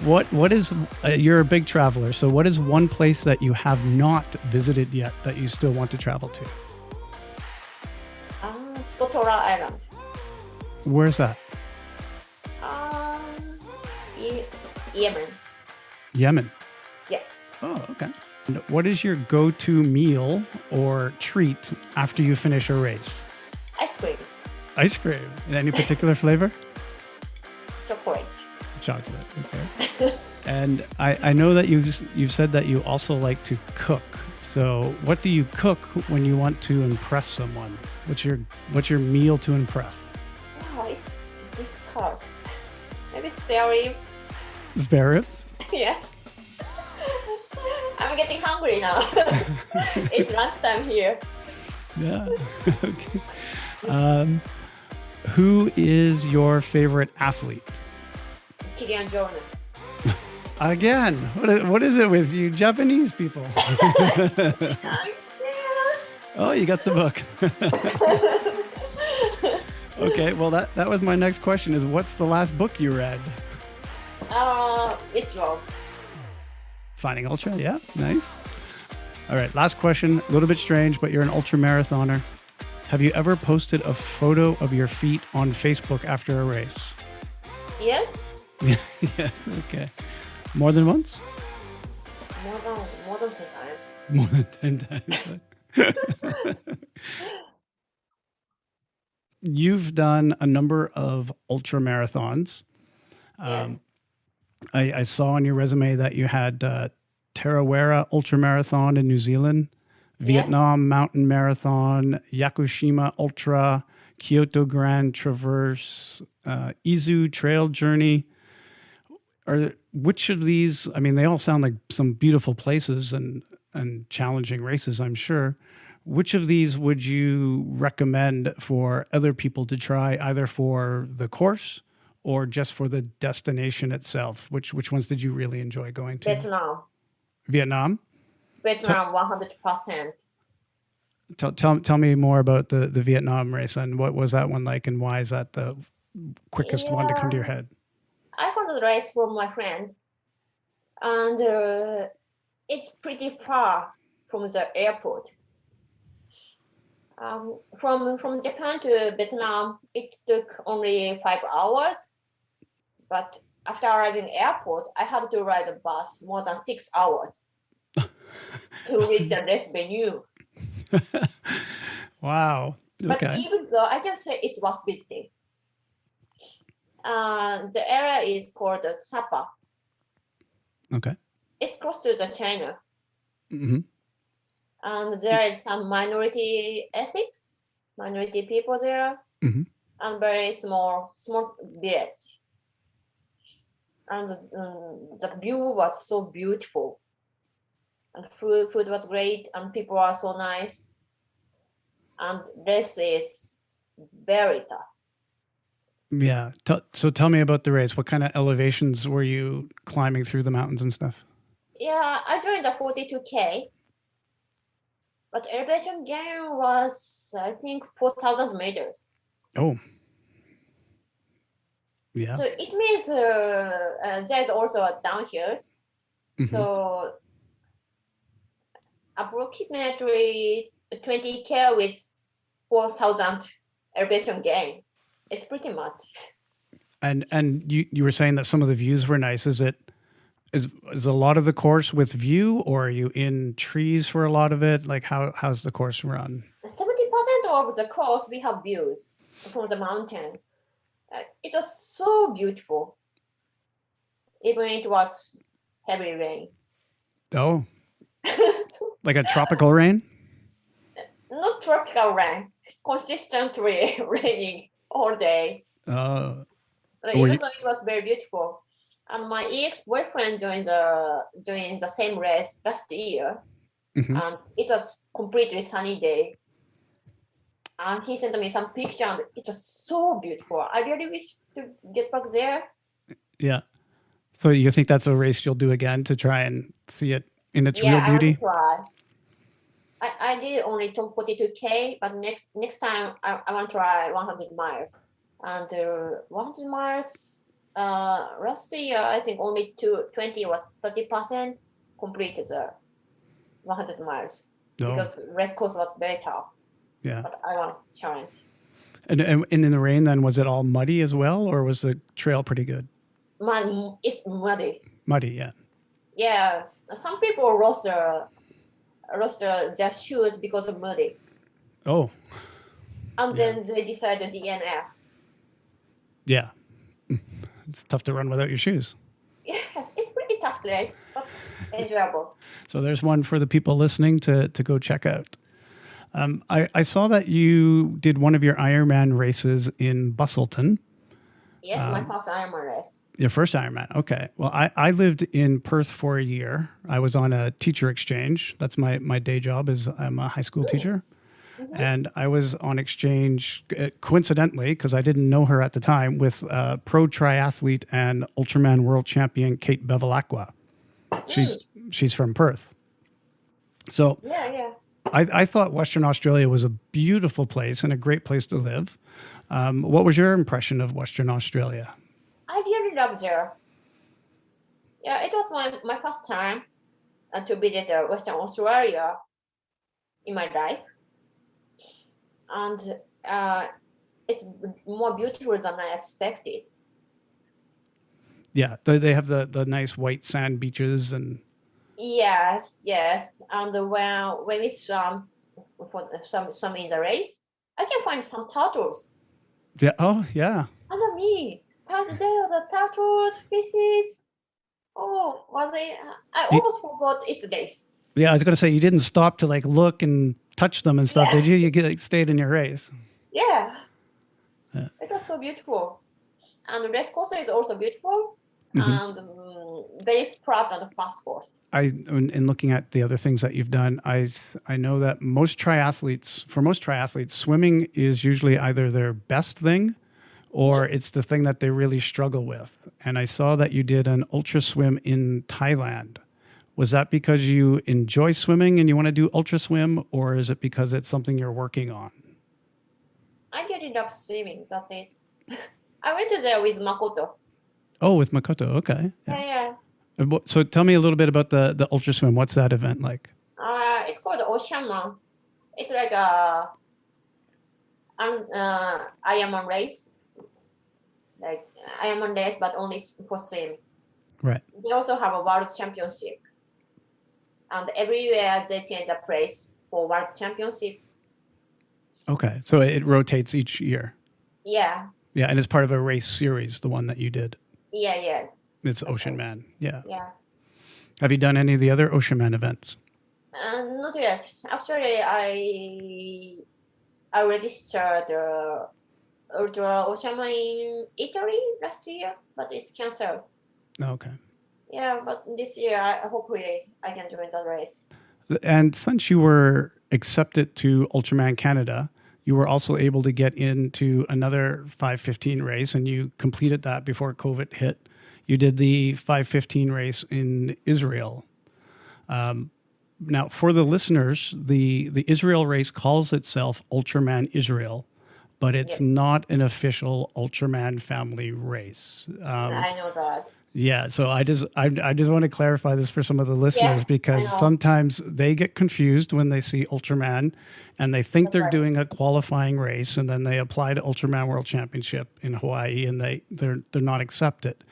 What is you're a big traveler, so what is one place that you have not visited yet that you still want to travel to? Scotland Island. Where's that? Yemen. Yemen. Yes. Oh, okay. And what is your go-to meal or treat after you finish a race? Ice cream. Ice cream. In any particular flavor? Chocolate. Chocolate. Okay. And I know that you've said that you also like to cook. So what do you cook when you want to impress someone? What's your meal to impress? Oh, it's difficult. Maybe spare rib. Spare ribs? Yes. I'm getting hungry now. It's lunchtime here. Yeah. Okay. Who is your favorite athlete? Kilian Jordan. Again, what is it with you Japanese people? Oh, you got the book. Okay, well that was my next question is what's the last book you read? It's wrong. Finding Ultra, yeah, nice. All right, last question, a little bit strange, but you're an ultra marathoner. Have you ever posted a photo of your feet on Facebook after a race? Yes. Yes, okay. More than once? More than 10 times. More than 10 times. You've done a number of ultra marathons. Yes. I saw on your resume that you had Tarawera Ultra Marathon in New Zealand, Vietnam Mountain Marathon, Yakushima Ultra, Kyoto Grand Traverse, Izu Trail Journey. Which of these? I mean, they all sound like some beautiful places and challenging races, I'm sure. Which of these would you recommend for other people to try, either for the course or just for the destination itself? Which ones did you really enjoy going to? Vietnam, Vietnam. 100%. Tell me more about the Vietnam race and what was that one like and why is that the quickest one to come to your head? I found the race from my friend, and it's pretty far from the airport. From Japan to Vietnam, it took only 5 hours. But after arriving airport, I had to ride a bus more than 6 hours to reach the race venue. Wow. But Okay. even though I can say it's worth visiting. The area is called Sapa. Okay. It's close to the China. Mm-hmm. And there is some minority people there, mm-hmm. and very small village. And the view was so beautiful, and food was great, and people are so nice. And this is very tough. Yeah. So tell me about the race. What kind of elevations were you climbing through the mountains and stuff? Yeah, I joined the 42K, but elevation gain was, I think, 4,000 meters. Oh. Yeah. So it means there's also a downhill. Mm-hmm. So approximately 20K with 4,000 elevation gain. It's pretty much. And you were saying that some of the views were nice. Is a lot of the course with view, or are you in trees for a lot of it? Like how's the course run? 70% of the course we have views from the mountain. It was so beautiful. Even it was heavy rain. Oh. Like a tropical rain? Not tropical rain. Consistently raining all day. Even though it was very beautiful. And my ex-boyfriend joined the same race last year. Mm-hmm. And it was completely sunny day. And he sent me some pictures, and it was so beautiful. I really wish to get back there. Yeah. So you think that's a race you'll do again to try and see it in its real beauty? Yeah, I want to try. I did only 42K, but next time I want to try 100 miles. And 100 miles, last year, I think only 20 or 30% completed the 100 miles. Oh. Because race course was very tough. Yeah. But I want to challenge. And in the rain then, was it all muddy as well, or was the trail pretty good? It's muddy. Muddy, yeah. Yeah, some people lost their shoes because of muddy. Oh. And then they decided DNF. Yeah. It's tough to run without your shoes. Yes, it's pretty tough race, but enjoyable. So there's one for the people listening to go check out. I saw that you did one of your Ironman races in Busselton. Yes, my first Ironman race. Your first Ironman. Okay. Well, I lived in Perth for a year. I was on a teacher exchange. That's my day job. I'm a high school teacher. Mm-hmm. And I was on exchange coincidentally, because I didn't know her at the time, with pro triathlete and Ultraman world champion Kate Bevilacqua. She's from Perth. So yeah. I thought Western Australia was a beautiful place and a great place to live. What was your impression of Western Australia? I really loved there. Yeah, it was my first time to visit Western Australia in my life. And it's more beautiful than I expected. Yeah, they have the nice white sand beaches and... Yes. And when we swim in the race, I can find some turtles. Yeah. Oh, yeah. Under me. And there are the turtles, fishes. Oh, well, I almost forgot its race. Yeah, I was going to say, you didn't stop to like look and touch them and stuff, did you? You stayed in your race. Yeah. It was so beautiful. And the race course is also beautiful and very proud and fast course. In looking at the other things that you've done, I know that for most triathletes, swimming is usually either their best thing or it's the thing that they really struggle with. And I saw that you did an ultra swim in Thailand. Was that because you enjoy swimming and you want to do ultra swim, or is it because it's something you're working on? I really love swimming. That's it. I went there with Makoto. Oh, with Makoto. Okay. Yeah. So tell me a little bit about the ultra swim. What's that event like? It's called Oceanman. It's like Ironman race. Like Ironman race, but only for swim. Right. They also have a world championship. And everywhere they change the place for world championship. Okay. So it rotates each year. Yeah. Yeah, and it's part of a race series, the one that you did. Yeah. It's Ocean Man. Yeah. Yeah. Have you done any of the other Ocean Man events? Not yet. Actually, I registered Ultra Oceanman in Italy last year, but it's canceled. Okay. Yeah, but this year, hopefully, I can join the race. And since you were accepted to Ultraman Canada, you were also able to get into another 5:15 race, and you completed that before COVID hit. You did the 5:15 race in Israel. Now, for the listeners, the Israel race calls itself Ultraman Israel, but it's not an official Ultraman family race. I know that. Yeah, so I just want to clarify this for some of the listeners because sometimes they get confused when they see Ultraman and they think they're doing a qualifying race, and then they apply to Ultraman World Championship in Hawaii and they're not accepted.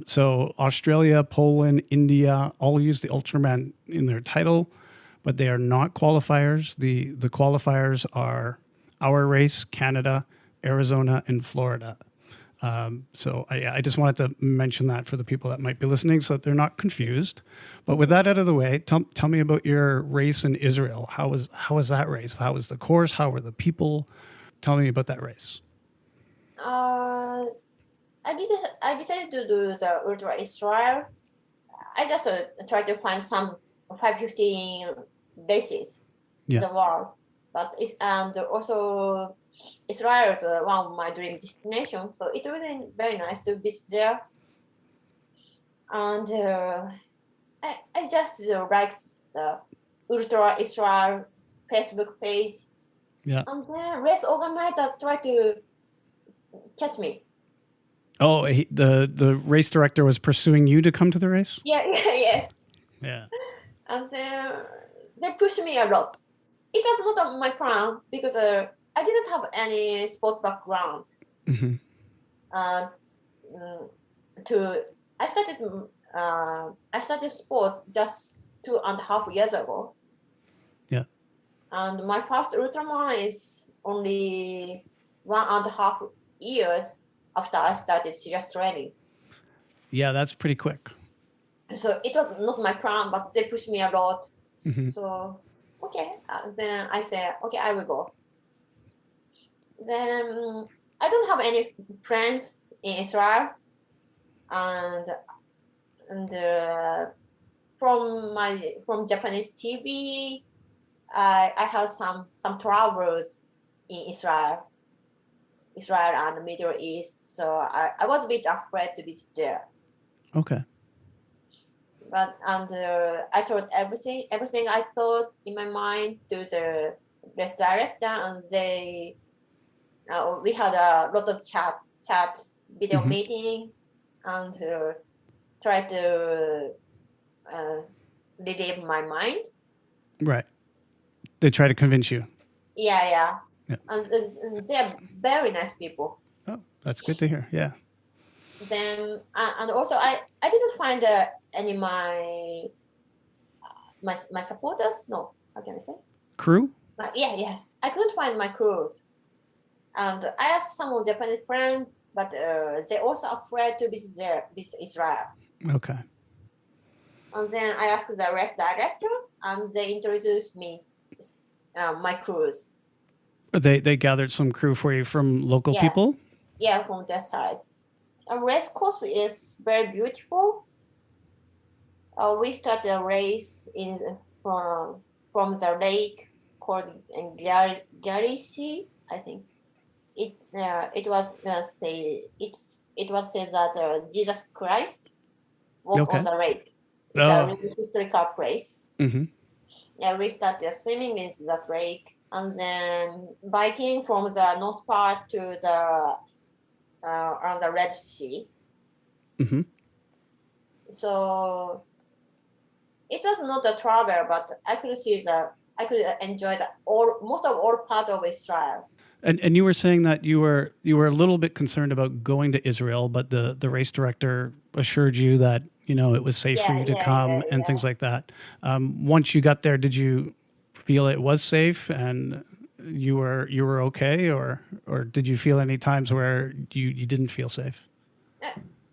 So Australia, Poland, India all use the Ultraman in their title, but they are not qualifiers. The qualifiers are our race, Canada, Arizona, and Florida. So I just wanted to mention that for the people that might be listening so that they're not confused. But with that out of the way, tell me about your race in Israel. How was that race? How was the course? How were the people? Tell me about that race. I decided to do the Ultra Israel. I just tried to find some 5:15 races in the world. But and also Israel is one of my dream destinations, so it was very nice to visit there. And I just liked the Ultra Israel Facebook page. Yeah. And the race organizer tried to catch me. Oh, the race director was pursuing you to come to the race? Yes. Yeah. And they pushed me a lot. It was not my plan because I didn't have any sports background. Mm-hmm. I started sports just 2.5 years ago. Yeah. And my first Ultraman is only 1.5 years after I started serious training. Yeah, that's pretty quick. So it was not my plan, but they pushed me a lot. Mm-hmm. So, okay. Then I said, okay, I will go. Then I don't have any friends in Israel. And from Japanese TV, I have some travels in Israel and the Middle East. So I was a bit afraid to be there. Okay. But I told everything I thought in my mind to the race director, and we had a lot of chat video meeting, and tried to relieve my mind. Right. They try to convince you. Yeah. And they're very nice people. Oh, that's good to hear. Yeah. Then and also I didn't find any my supporters. No, how can I say? Crew? Yes. I couldn't find my crews. And I asked some Japanese friends, but they're also afraid to visit Israel. Okay. And then I asked the race director, and they introduced me my crews. They gathered some crew for you from local Yeah. people? Yeah, from that side. A race course is very beautiful. We start a race from the lake called Garisi, I think. It was said that Jesus Christ walked on the lake. It's a really historical place. Mm-hmm. Yeah, we started swimming in that lake and then biking from the north part to the on the Red Sea. Mm-hmm. So it was not a travel, but I could enjoy most of all part of Israel. And you were saying that you were a little bit concerned about going to Israel, but the race director assured you that it was safe for you to come and things like that. Once you got there, did you feel it was safe and you were okay, or did you feel any times where you didn't feel safe?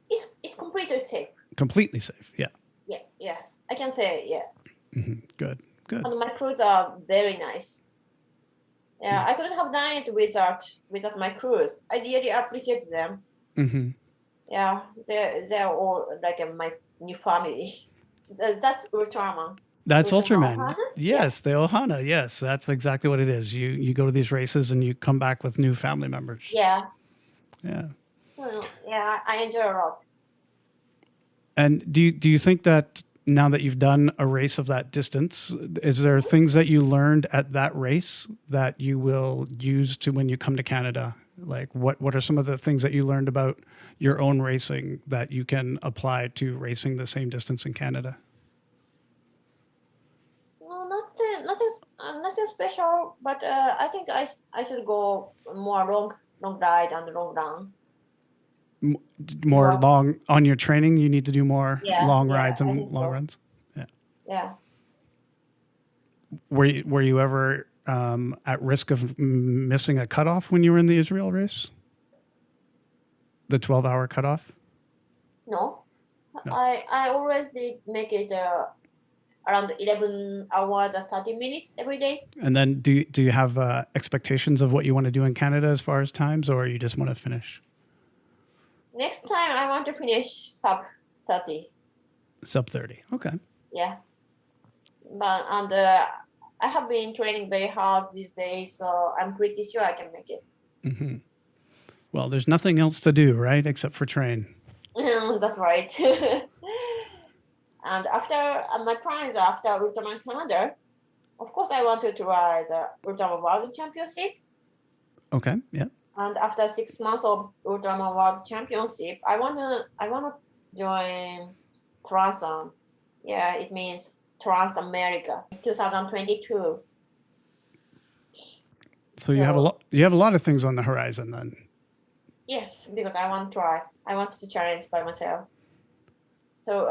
It's completely safe. Completely safe, yeah. Yeah, yes, I can say yes. Mm-hmm. Good. And my crews are very nice. Yeah, I couldn't have done it without my crews. I really appreciate them. Mm-hmm. Yeah, they're all like my new family. That's Ultraman. That's Ultraman. Yes, the Ohana. Yes, that's exactly what it is. You go to these races and you come back with new family members. Yeah. Yeah. So, yeah, I enjoy a lot. And do you think that now that you've done a race of that distance, is there things that you learned at that race that you will use to when you come to Canada? Like what are some of the things that you learned about your own racing that you can apply to racing the same distance in Canada? No, nothing special. But I think I should go more long ride and long run. More long on your training, you need to do more long rides and long so. runs. Yeah. Yeah. Were you ever at risk of missing a cutoff when you were in the Israel race? The 12-hour cutoff? No. I always did make it around 11 hours and 30 minutes every day. And then do you have expectations of what you want to do in Canada as far as times, or you just want to finish? Next time I want to finish sub 30. Sub 30. Okay. Yeah. But I have been training very hard these days, so I'm pretty sure I can make it. Mm-hmm. Well, there's nothing else to do, right, except for train. That's right. And after my plans after Ultraman Canada, of course I wanted to try the Ultraman World Championship. Okay. Yeah. And after 6 months of Ultraman World Championship, I wanna join Trans-Am. Yeah, it means Trans America 2022. So you have a lot of things on the horizon then. Yes, because I want to try. I want to challenge by myself. So,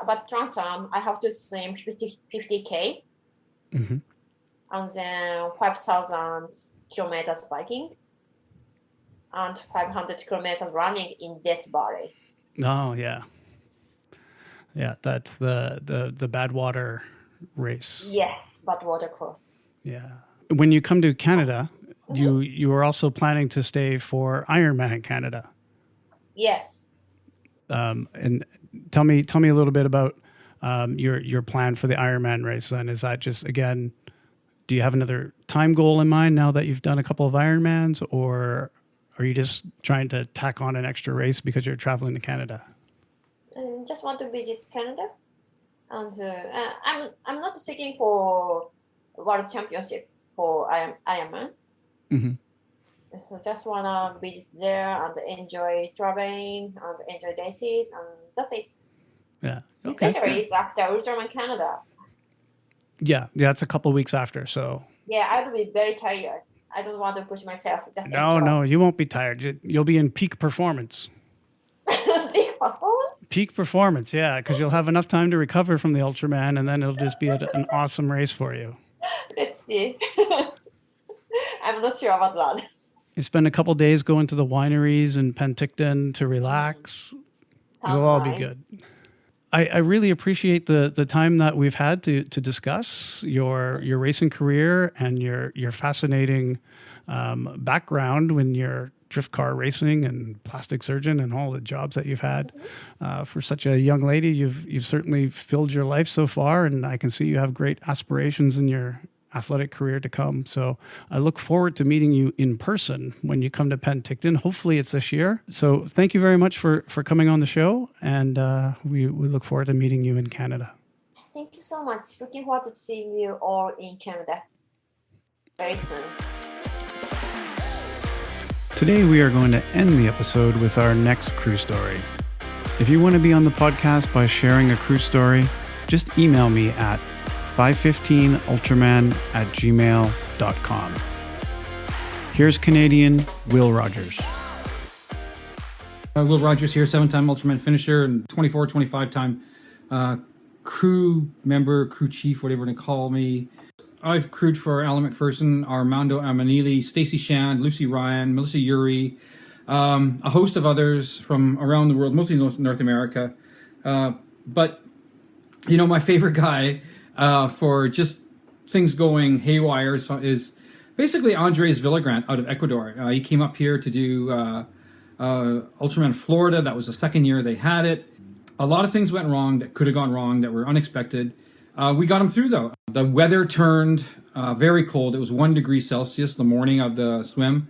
but Trans-Am, I have to swim 50K, Mm-hmm. and then 5,000 kilometers biking, and 500 kilometers running in Death Valley. Oh yeah. Yeah, that's the Badwater race. Yes, but water course. Yeah. When you come to Canada, you are also planning to stay for Ironman Canada. Yes. And tell me a little bit about your plan for the Ironman race. Then is that just, again, do you have another time goal in mind now that you've done a couple of Ironmans, or are you just trying to tack on an extra race because you're traveling to Canada? Just want to visit Canada, and I'm not seeking for world championship for Ironman. Mm-hmm. So just wanna visit there and enjoy traveling and enjoy races, and that's it. Yeah. Okay. Especially it's after Ultraman Canada. Yeah, it's a couple of weeks after, so. Yeah, I will be very tired. I don't want to push myself. Just No, you won't be tired. You'll be in peak performance. Peak performance? Peak performance, yeah, because you'll have enough time to recover from the Ultraman, and then it'll just be an awesome race for you. Let's see. I'm not sure about that. You spend a couple days going to the wineries in Penticton to relax. Sounds It'll all nice. be good. I really appreciate the time that we've had to discuss your racing career and your fascinating background when you're drift car racing and plastic surgeon and all the jobs that you've had. For such a young lady, you've certainly filled your life so far, and I can see you have great aspirations in your athletic career to come. So I look forward to meeting you in person when you come to Penticton. Hopefully it's this year. So thank you very much for coming on the show, and we look forward to meeting you in Canada. Thank you so much. Looking forward to seeing you all in Canada very soon. Today we are going to end the episode with our next crew story. If you want to be on the podcast by sharing a crew story, just email me at 515ultraman@gmail.com. Here's Canadian Will Rogers. Will Rogers here, 7-time Ultraman finisher and 24, 25-time crew member, crew chief, whatever they call me. I've crewed for Alan McPherson, Armando Amanili, Stacey Shand, Lucy Ryan, Melissa Urey, a host of others from around the world, mostly North America. But, you know, my favorite guy for just things going haywire is basically Andres Villagrant out of Ecuador. He came up here to do Ultraman Florida. That was the second year they had it. A lot of things went wrong that could have gone wrong, that were unexpected. We got him through, though. The weather turned very cold. It was 1 degree Celsius the morning of the swim,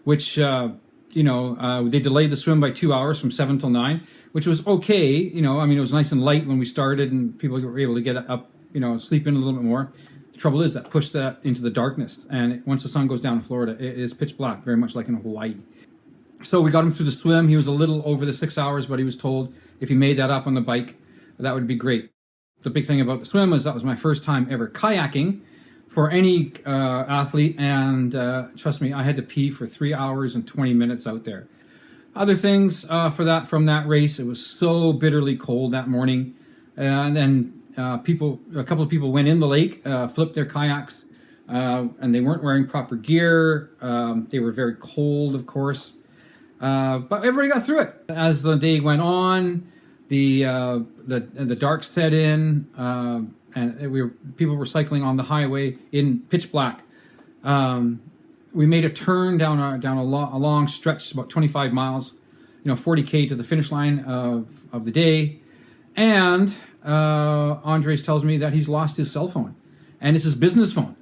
which, they delayed the swim by 2 hours from 7 till 9, which was okay. You know, I mean, it was nice and light when we started and people were able to get up, sleep in a little bit more. The trouble is that pushed that into the darkness. And once the sun goes down in Florida, it is pitch black, very much like in Hawaii. So we got him through the swim. He was a little over the 6 hours, but he was told if he made that up on the bike, that would be great. The big thing about the swim was that was my first time ever kayaking for any athlete, and trust me, I had to pee for 3 hours and 20 minutes out there. Other things from that race, it was so bitterly cold that morning, and then a couple of people went in the lake, flipped their kayaks, and they weren't wearing proper gear. They were very cold, of course, but everybody got through it. As the day went on, the dark set in, and people were cycling on the highway in pitch black. We made a turn down a long stretch, about 25 miles, 40K to the finish line of the day, and Andres tells me that he's lost his cell phone, and it's his business phone.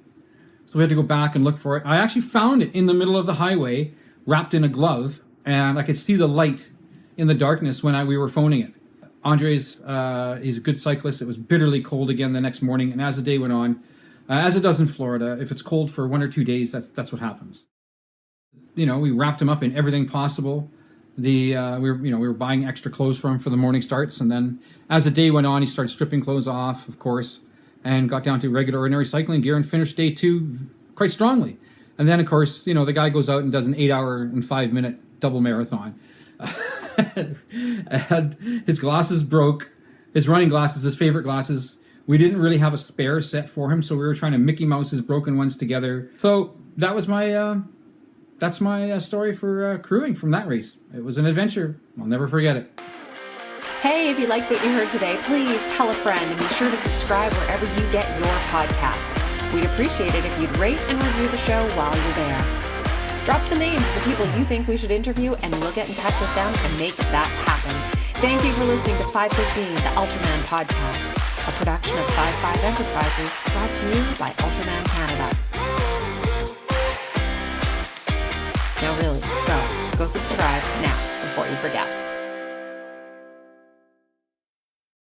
So we had to go back and look for it. I actually found it in the middle of the highway, wrapped in a glove, and I could see the light in the darkness when we were phoning it. Andres, he's a good cyclist. It was bitterly cold again the next morning, and as the day went on, as it does in Florida, if it's cold for 1 or 2 days, that's what happens. We wrapped him up in everything possible. We were buying extra clothes for him for the morning starts, and then as the day went on, he started stripping clothes off, of course, and got down to regular ordinary cycling gear and finished day 2 quite strongly. And then, of course, the guy goes out and does an 8-hour and 5-minute double marathon. And his glasses broke, his running glasses, his favorite glasses. We didn't really have a spare set for him, so we were trying to Mickey Mouse his broken ones together. So that was that's my story for crewing from that race. It was an adventure. I'll never forget it. Hey, if you liked what you heard today, please tell a friend and be sure to subscribe wherever you get your podcasts. We'd appreciate it if you'd rate and review the show while you're there. Drop the names of the people you think we should interview, and we'll get in touch with them and make that happen. Thank you for listening to 515, the Ultraman Podcast, a production of 55 Enterprises, brought to you by Ultraman Canada. Now really, go subscribe now before you forget.